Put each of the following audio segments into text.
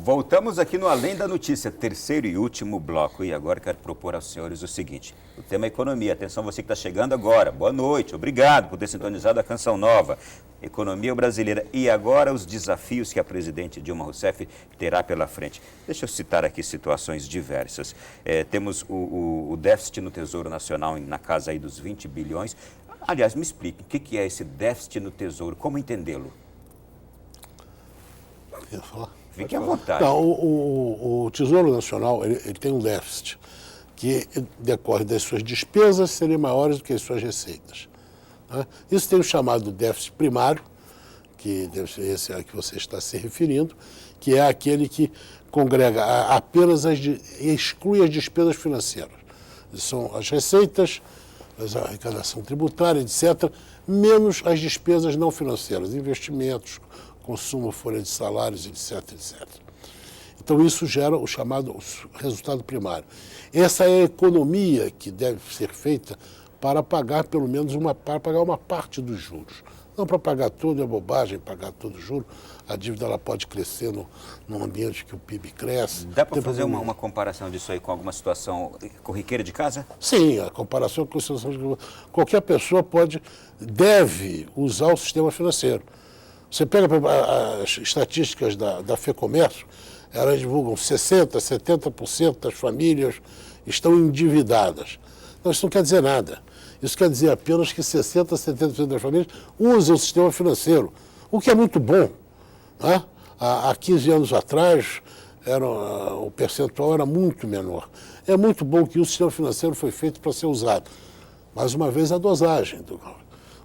Voltamos aqui no Além da Notícia, terceiro e último bloco. E agora quero propor aos senhores o seguinte: o tema é economia. Atenção, você que está chegando agora. Boa noite, obrigado por ter sintonizado a Canção Nova. Economia brasileira. E agora os desafios que a presidente Dilma Rousseff terá pela frente. Deixa eu citar aqui situações diversas. Temos o déficit no Tesouro Nacional na casa aí dos 20 bilhões. Aliás, me explique, o que é esse déficit no Tesouro? Como entendê-lo? Quer falar? Fique à vontade. Não, o Tesouro Nacional ele tem um déficit que decorre das suas despesas serem maiores do que as suas receitas. Tá? Isso tem o chamado déficit primário, que deve ser esse a que você está se referindo, que é aquele que congrega apenas exclui as despesas financeiras. São as receitas, a arrecadação tributária, etc., menos as despesas não financeiras, investimentos, consumo, folha de salários, etc, etc. Então, isso gera o chamado resultado primário. Essa é a economia que deve ser feita para pagar, pelo menos, para pagar uma parte dos juros. Não para pagar tudo, é bobagem pagar todo o juro. A dívida ela pode crescer num ambiente que o PIB cresce. Dá para fazer uma comparação disso aí com alguma situação corriqueira de casa? Sim, a comparação com a situação de qualquer pessoa deve usar o sistema financeiro. Você pega as estatísticas da FEComércio, elas divulgam 60%, 70% das famílias estão endividadas. Então, isso não quer dizer nada. Isso quer dizer apenas que 60%, 70% das famílias usam o sistema financeiro, o que é muito bom. Né? Há 15 anos atrás, o percentual era muito menor. É muito bom que o sistema financeiro foi feito para ser usado. Mais uma vez, a dosagem.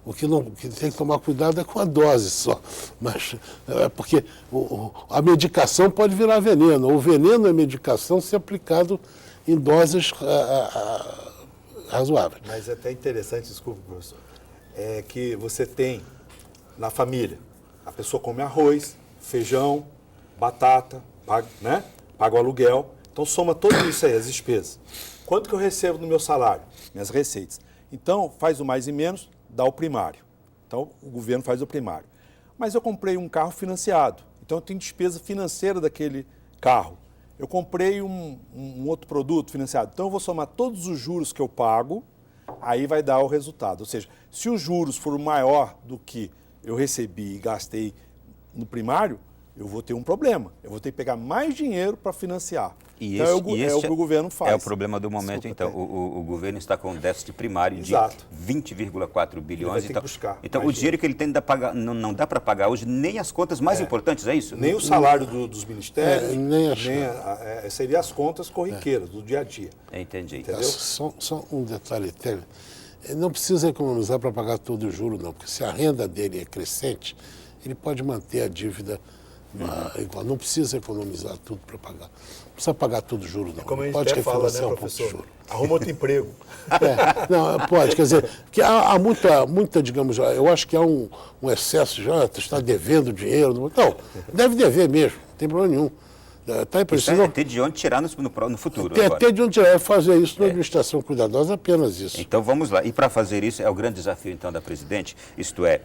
O que tem que tomar cuidado é com a dose só. Mas porque a medicação pode virar veneno. O veneno é medicação se aplicado em doses razoáveis. Mas é até interessante, desculpa, professor, é que você tem na família, a pessoa come arroz, feijão, batata, paga o aluguel. Então soma tudo isso aí, as despesas. Quanto que eu recebo no meu salário? Minhas receitas. Então faz o mais e menos, dá o primário. Então, o governo faz o primário. Mas eu comprei um carro financiado, então eu tenho despesa financeira daquele carro. Eu comprei um outro produto financiado, então eu vou somar todos os juros que eu pago, aí vai dar o resultado. Ou seja, se os juros for maior do que eu recebi e gastei no primário, eu vou ter um problema. Eu vou ter que pegar mais dinheiro para financiar. Então, é o que o governo faz. É o problema do momento, então. O governo está com um déficit primário Exato. de 20,4 bilhões. Então, o dinheiro que ele tem não dá para pagar hoje nem as contas mais importantes, é isso? Nem o salário dos ministérios, nem seria as contas corriqueiras do dia a dia. Entendi. Entendeu? Só um detalhe técnico. Não precisa economizar para pagar todo o juro, não, porque se a renda dele é crescente, ele pode manter a dívida igual. Não precisa economizar tudo para pagar. Não precisa pagar todo o juro, não. Como a gente pode até fala, né, professor? Arruma outro emprego. Não, pode, quer dizer, que há muita, digamos, eu acho que há um excesso, já está devendo dinheiro. Não, deve dever mesmo, não tem problema nenhum. Precisa ter de onde tirar no futuro. Ter de onde tirar, fazer isso na administração cuidadosa, apenas isso. Então vamos lá. E para fazer isso, é o grande desafio então da presidente, isto é,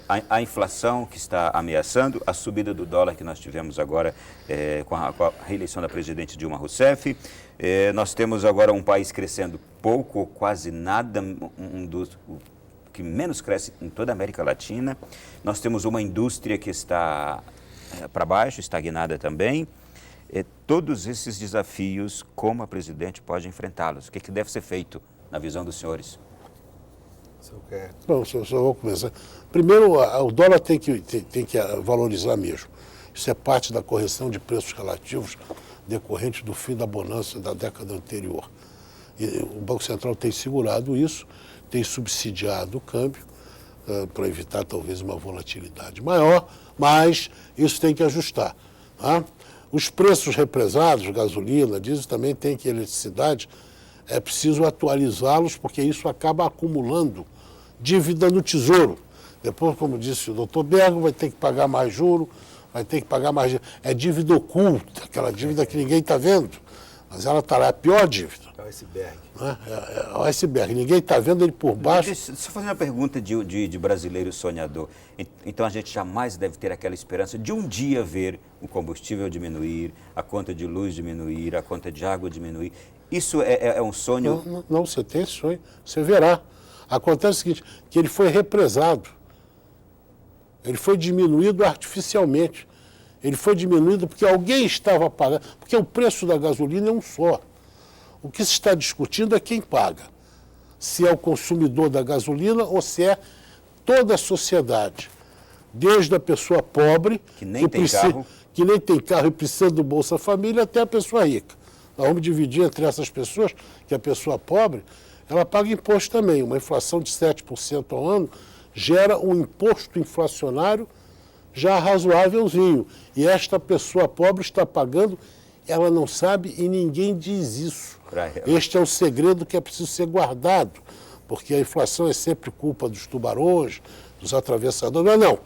a inflação que está ameaçando, a subida do dólar que nós tivemos agora com a reeleição da presidente Dilma Rousseff. Nós temos agora um país crescendo pouco ou quase nada, um dos que menos cresce em toda a América Latina. Nós temos uma indústria que está para baixo, estagnada também. Todos esses desafios, como a presidente pode enfrentá-los? O que deve ser feito na visão dos senhores? Bom, só vou começar. Primeiro, o dólar tem que valorizar mesmo. Isso é parte da correção de preços relativos decorrente do fim da bonança da década anterior. E o Banco Central tem segurado isso, tem subsidiado o câmbio para evitar talvez uma volatilidade maior, mas isso tem que ajustar. Tá? Os preços represados, gasolina, diesel, também tem que eletricidade, é preciso atualizá-los, porque isso acaba acumulando dívida no Tesouro. Depois, como disse o doutor Bergo, vai ter que pagar mais juro, vai ter que pagar mais... É dívida oculta, aquela dívida que ninguém está vendo. Mas ela está lá, a pior dívida. É o iceberg. Né? É o iceberg. Ninguém está vendo ele por baixo. Deixa eu fazer uma pergunta de brasileiro sonhador. Então a gente jamais deve ter aquela esperança de um dia ver o combustível diminuir, a conta de luz diminuir, a conta de água diminuir. Isso é um sonho? Não, você tem esse sonho. Você verá. Acontece o seguinte, que ele foi represado. Ele foi diminuído artificialmente. Ele foi diminuído porque alguém estava pagando, porque o preço da gasolina é um só. O que se está discutindo é quem paga. Se é o consumidor da gasolina ou se é toda a sociedade. Desde a pessoa pobre, que nem tem carro e precisa do Bolsa Família, até a pessoa rica. Nós vamos dividir entre essas pessoas, que a pessoa pobre, ela paga imposto também. Uma inflação de 7% ao ano gera um imposto inflacionário já razoávelzinho. E esta pessoa pobre está pagando, ela não sabe e ninguém diz isso. Este é um segredo que é preciso ser guardado, porque a inflação é sempre culpa dos tubarões, dos atravessadores. Não.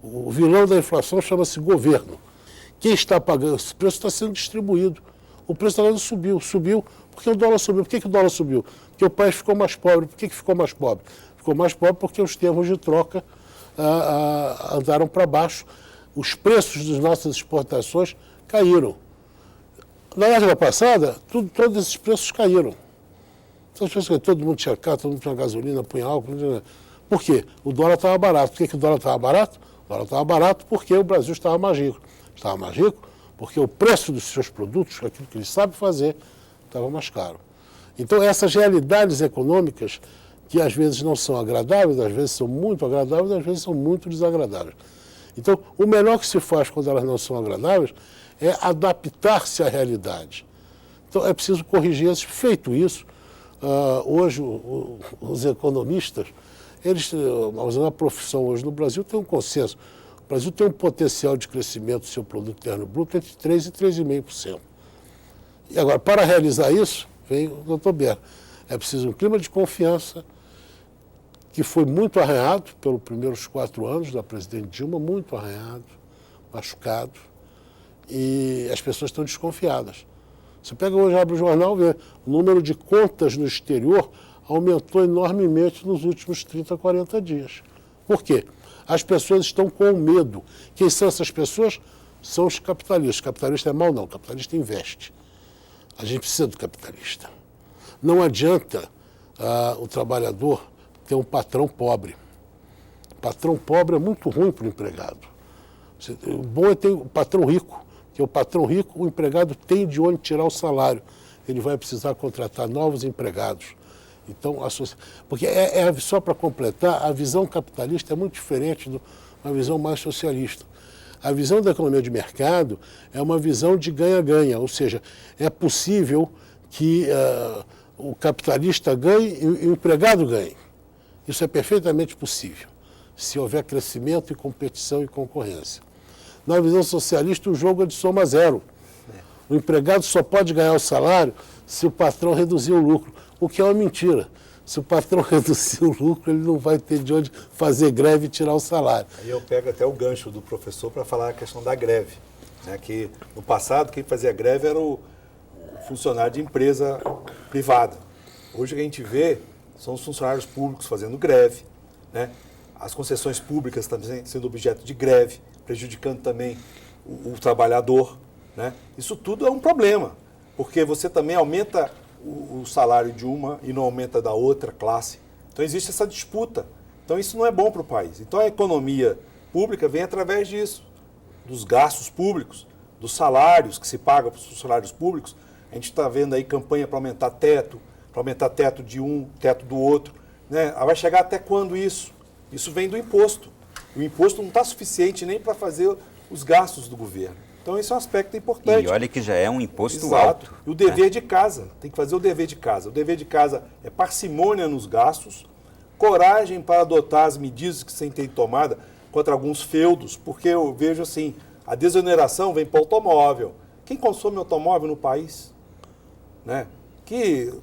O vilão da inflação chama-se governo. Quem está pagando esse preço está sendo distribuído. O preço da gasolina subiu. Subiu porque o dólar subiu. Por que o dólar subiu? Porque o país ficou mais pobre. Por que ficou mais pobre? Ficou mais pobre porque os termos de troca andaram para baixo. Os preços das nossas exportações caíram. Na década passada, todos esses preços caíram. Todo mundo tinha carro, todo mundo tinha gasolina, punha álcool. Por quê? O dólar estava barato. Por que o dólar estava barato? O dólar estava barato porque o Brasil estava mais rico. Estava mais rico porque o preço dos seus produtos, aquilo que ele sabe fazer, estava mais caro. Então, essas realidades econômicas, que às vezes não são agradáveis, às vezes são muito agradáveis, às vezes são muito desagradáveis. Então, o melhor que se faz quando elas não são agradáveis é adaptar-se à realidade. Então, é preciso corrigir isso. Feito isso, hoje os economistas, a profissão hoje no Brasil tem um consenso. O Brasil tem um potencial de crescimento do seu produto interno bruto entre 3% e 3,5%. E agora, para realizar isso, vem o doutor Berra. É preciso um clima de confiança que foi muito arranhado pelos primeiros 4 anos da presidente Dilma, muito arranhado, machucado, e as pessoas estão desconfiadas. Você pega hoje, abre o jornal, vê, o número de contas no exterior aumentou enormemente nos últimos 30, 40 dias. Por quê? As pessoas estão com medo. Quem são essas pessoas? São os capitalistas. O capitalista é mau, não. O capitalista investe. A gente precisa do capitalista. Não adianta o trabalhador ter um patrão pobre. O patrão pobre é muito ruim para o empregado. O bom é ter um patrão rico, porque o patrão rico, o empregado tem de onde tirar o salário. Ele vai precisar contratar novos empregados. Então, porque só para completar, a visão capitalista é muito diferente de uma visão mais socialista. A visão da economia de mercado é uma visão de ganha-ganha, ou seja, é possível que o capitalista ganhe e o empregado ganhe. Isso é perfeitamente possível, se houver crescimento e competição e concorrência. Na visão socialista, o jogo é de soma zero. O empregado só pode ganhar o salário se o patrão reduzir o lucro, o que é uma mentira. Se o patrão reduzir o lucro, ele não vai ter de onde fazer greve e tirar o salário. Aí eu pego até o gancho do professor para falar a questão da greve. Né? Que no passado, quem fazia greve era o funcionário de empresa privada. Hoje o que a gente vê são os funcionários públicos fazendo greve. Né? As concessões públicas também sendo objeto de greve, prejudicando também o trabalhador. Né? Isso tudo é um problema, porque você também aumenta o salário de uma e não aumenta da outra classe. Então existe essa disputa. Então isso não é bom para o país. Então a economia pública vem através disso, dos gastos públicos, dos salários que se pagam para os funcionários públicos. A gente está vendo aí campanha para aumentar teto de um, teto do outro. Né? Vai chegar até quando isso? Isso vem do imposto. O imposto não está suficiente nem para fazer os gastos do governo. Então, esse é um aspecto importante. E olha que já é um imposto Exato. alto. E o dever de casa, tem que fazer o dever de casa. O dever de casa é parcimônia nos gastos, coragem para adotar as medidas que se tem tomada contra alguns feudos, porque eu vejo assim, a desoneração vem para o automóvel. Quem consome automóvel no país? Né? Que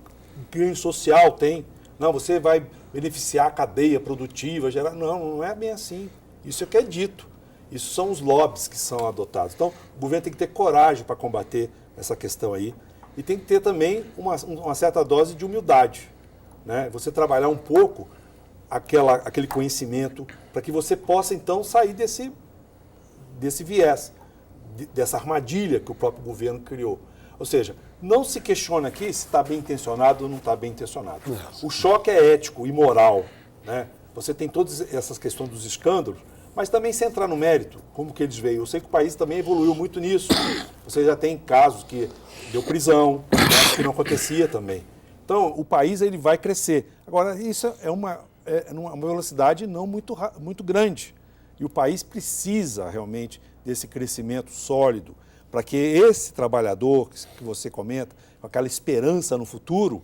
ganho social tem? Não, você vai beneficiar a cadeia produtiva, gerar. Não é bem assim. Isso é o que é dito. Isso são os lobbies que são adotados. Então, o governo tem que ter coragem para combater essa questão aí. E tem que ter também uma certa dose de humildade, né? Você trabalhar um pouco aquele conhecimento para que você possa, então, sair desse viés, dessa armadilha que o próprio governo criou. Ou seja, não se questiona aqui se está bem intencionado ou não está bem intencionado. O choque é ético e moral, né? Você tem todas essas questões dos escândalos, mas também sem entrar no mérito, como que eles veio. Eu sei que o país também evoluiu muito nisso. Você já tem casos que deu prisão, que não acontecia também. Então, o país ele vai crescer. Agora, isso é uma velocidade não muito grande. E o país precisa realmente desse crescimento sólido para que esse trabalhador que você comenta, com aquela esperança no futuro,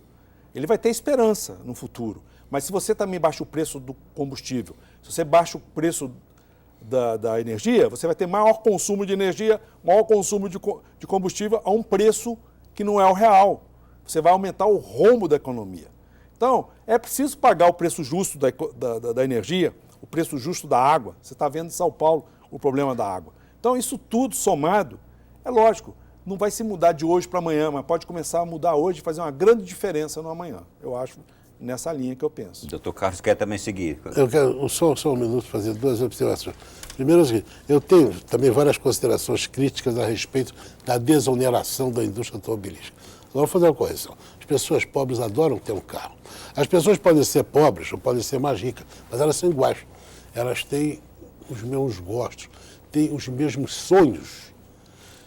ele vai ter esperança no futuro. Mas se você também baixa o preço do combustível, se você baixa o preço da energia, você vai ter maior consumo de energia, maior consumo de combustível a um preço que não é o real. Você vai aumentar o rombo da economia. Então, é preciso pagar o preço justo da energia, o preço justo da água. Você está vendo em São Paulo o problema da água. Então, isso tudo somado, é lógico, não vai se mudar de hoje para amanhã, mas pode começar a mudar hoje e fazer uma grande diferença no amanhã. Eu acho nessa linha que eu penso. O doutor Carlos quer também seguir. Eu quero só um minuto fazer duas observações. Primeiro, eu tenho também várias considerações críticas a respeito da desoneração da indústria automobilística. Agora, vou fazer uma correção. As pessoas pobres adoram ter um carro. As pessoas podem ser pobres ou podem ser mais ricas, mas elas são iguais. Elas têm os mesmos gostos, têm os mesmos sonhos.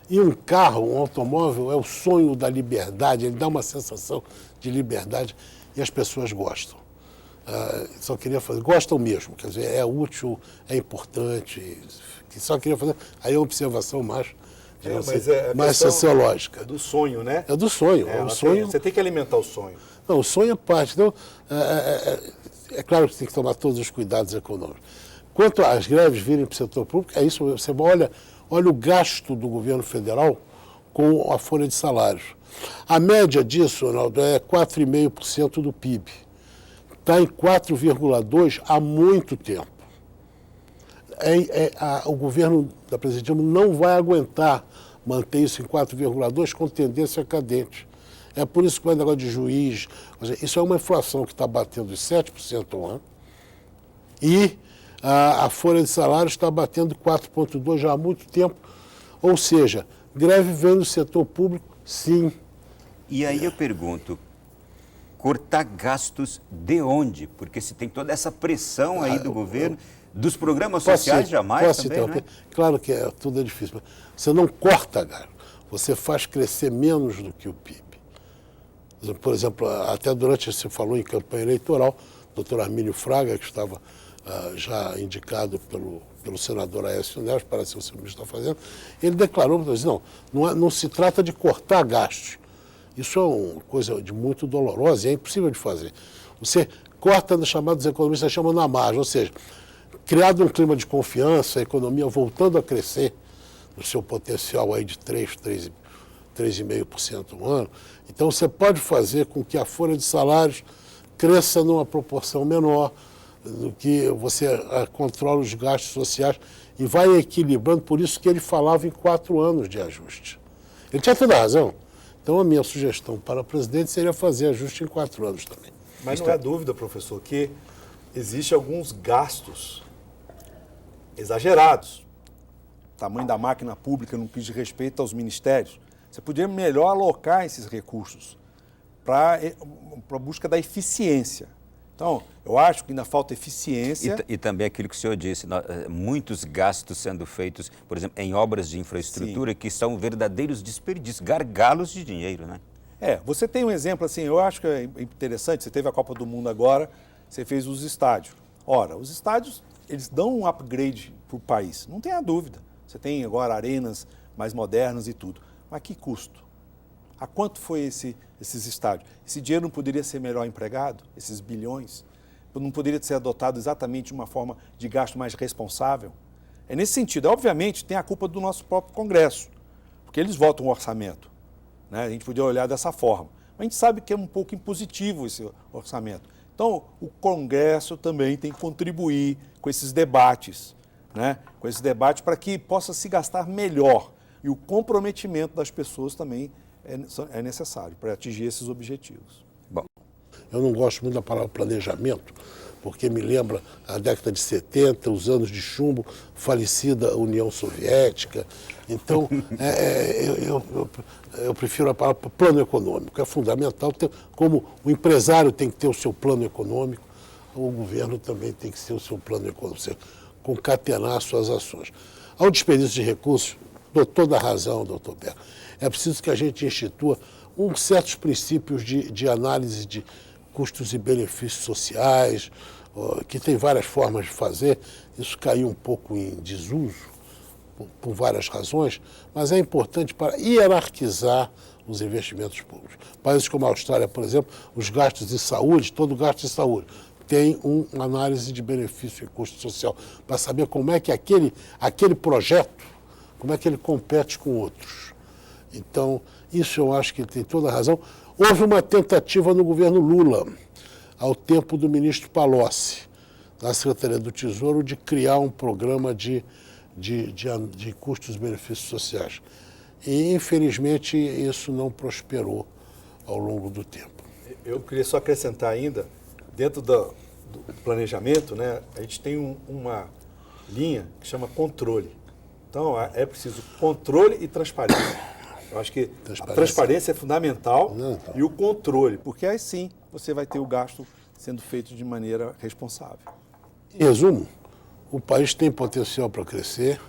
E um carro, um automóvel, é o sonho da liberdade, ele dá uma sensação de liberdade e as pessoas gostam. Só queria fazer, gostam mesmo, quer dizer, é útil, é importante, só queria fazer, aí a observação mais sociológica. É do sonho, né? É do sonho. Você tem que alimentar o sonho. Não, o sonho é parte. Então, é claro que tem que tomar todos os cuidados econômicos. Quanto às greves virem para o setor público, é isso, você olha o gasto do governo federal com a folha de salários. A média disso, Ronaldo, é 4,5% do PIB. Está em 4,2% há muito tempo. O governo da presidente Dilma não vai aguentar manter isso em 4,2% com tendência cadente. É por isso que o negócio de juiz, isso é uma inflação que está batendo 7% ao ano e a folha de salários está batendo 4,2% já há muito tempo. Ou seja, greve vem do setor público, sim. E aí eu pergunto, cortar gastos de onde? Porque se tem toda essa pressão aí do governo, dos programas sociais jamais também, né? Claro que tudo é difícil, mas você não corta gasto, você faz crescer menos do que o PIB. Por exemplo, até durante, você falou em campanha eleitoral, o doutor Armínio Fraga, que estava já indicado pelo senador Aécio Neves, parece que o senhor está fazendo, ele declarou, não se trata de cortar gastos. Isso é uma coisa de muito dolorosa e é impossível de fazer. Você corta nos chamados economistas, chamam na margem, ou seja, criado um clima de confiança, a economia voltando a crescer no seu potencial aí de 3,5% no ano. Então, você pode fazer com que a folha de salários cresça numa proporção menor, do que você controla os gastos sociais e vai equilibrando, por isso que ele falava em 4 anos de ajuste. Ele tinha toda a razão. Então, a minha sugestão para o presidente seria fazer ajuste em 4 anos também. Mas não é dúvida, professor, que existem alguns gastos exagerados. O tamanho da máquina pública no que diz respeito aos ministérios. Você poderia melhor alocar esses recursos para a busca da eficiência. Então, eu acho que ainda falta eficiência. E também aquilo que o senhor disse, muitos gastos sendo feitos, por exemplo, em obras de infraestrutura, que são verdadeiros desperdícios, gargalos de dinheiro, né? Você tem um exemplo assim, eu acho que é interessante, você teve a Copa do Mundo agora, você fez os estádios. Ora, os estádios, eles dão um upgrade para o país, não tenha dúvida. Você tem agora arenas mais modernas e tudo. Mas que custo? A quanto foi esses estádios? Esse dinheiro não poderia ser melhor empregado? Esses bilhões? Não poderia ser adotado exatamente de uma forma de gasto mais responsável? É nesse sentido. Obviamente, tem a culpa do nosso próprio Congresso, porque eles votam o orçamento, né? A gente podia olhar dessa forma. Mas a gente sabe que é um pouco impositivo esse orçamento. Então, o Congresso também tem que contribuir com esses debates, né? Com esses debates para que possa se gastar melhor. E o comprometimento das pessoas também é necessário para atingir esses objetivos. Bom, Eu não gosto muito da palavra planejamento, porque me lembra a década de 70, os anos de chumbo, falecida União Soviética. Então, eu prefiro a palavra plano econômico. É fundamental, como o empresário tem que ter o seu plano econômico, o governo também tem que ter o seu plano econômico, você concatenar suas ações. Ao desperdício de recursos, dou toda a razão, doutor Berto. É preciso que a gente institua certos princípios de análise de custos e benefícios sociais, que tem várias formas de fazer. Isso caiu um pouco em desuso, por várias razões, mas é importante para hierarquizar os investimentos públicos. Países como a Austrália, por exemplo, os gastos de saúde, todo gasto de saúde, tem uma análise de benefício e custo social, para saber como é que aquele projeto, como é que ele compete com outros. Então, isso eu acho que tem toda a razão. Houve uma tentativa no governo Lula, ao tempo do ministro Palocci, na Secretaria do Tesouro, de criar um programa de custos e benefícios sociais. E, infelizmente, isso não prosperou ao longo do tempo. Eu queria só acrescentar ainda, dentro do planejamento, né, a gente tem uma linha que chama controle. Então, é preciso controle e transparência. Eu acho que a transparência é fundamental e o controle, porque aí sim você vai ter o gasto sendo feito de maneira responsável. Em resumo, o país tem potencial para crescer,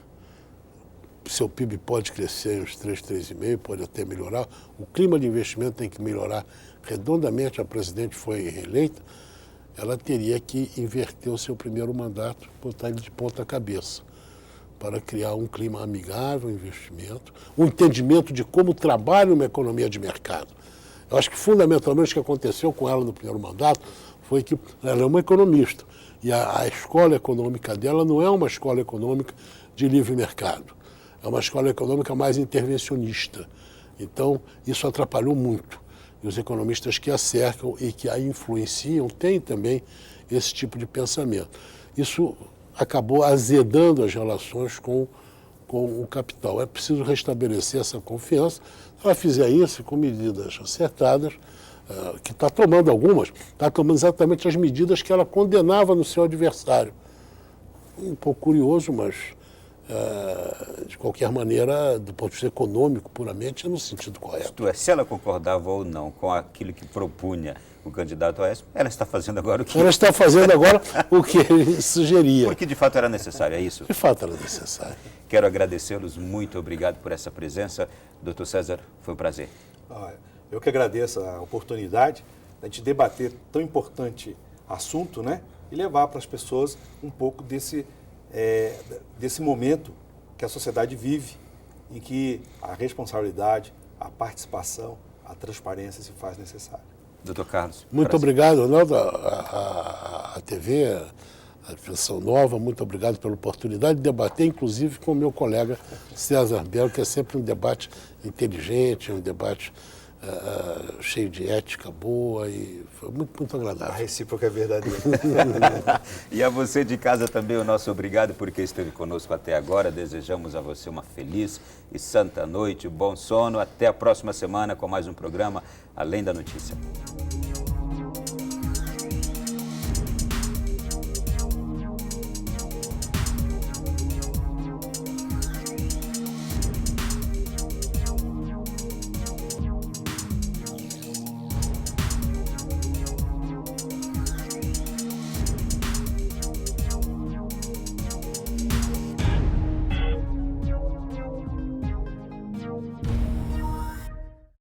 seu PIB pode crescer em uns 3,5, pode até melhorar, o clima de investimento tem que melhorar redondamente. A presidente foi reeleita, ela teria que inverter o seu primeiro mandato, botar ele de ponta cabeça, para criar um clima amigável ao investimento, um entendimento de como trabalha uma economia de mercado. Eu acho que, fundamentalmente, o que aconteceu com ela no primeiro mandato foi que ela é uma economista, e a escola econômica dela não é uma escola econômica de livre mercado, é uma escola econômica mais intervencionista. Então, isso atrapalhou muito. E os economistas que a cercam e que a influenciam têm também esse tipo de pensamento. Isso acabou azedando as relações com o capital. É preciso restabelecer essa confiança. Se ela fizer isso com medidas acertadas, que está tomando algumas, está tomando exatamente as medidas que ela condenava no seu adversário. Um pouco curioso, mas, de qualquer maneira, do ponto de vista econômico, puramente, é no sentido correto. Isto é, se ela concordava ou não com aquilo que propunha o candidato Aécio, ela está fazendo agora o que... Ela está fazendo agora o que ele sugeria. Porque de fato era necessário, é isso? De fato era necessário. Quero agradecê-los, muito obrigado por essa presença. Doutor César, foi um prazer. Eu que agradeço a oportunidade de a gente debater tão importante assunto, né? E levar para as pessoas um pouco desse momento que a sociedade vive, em que a responsabilidade, a participação, a transparência se faz necessária. Doutor Carlos. Muito obrigado, Ronaldo, a TV, a Canção Nova, muito obrigado pela oportunidade de debater, inclusive com o meu colega César Belo, que é sempre um debate inteligente, um debate cheio de ética boa, e foi muito agradável. A recíproca é verdadeira. E a você de casa também o nosso obrigado porque esteve conosco até agora. Desejamos a você uma feliz e santa noite, bom sono. Até a próxima semana com mais um programa Além da Notícia.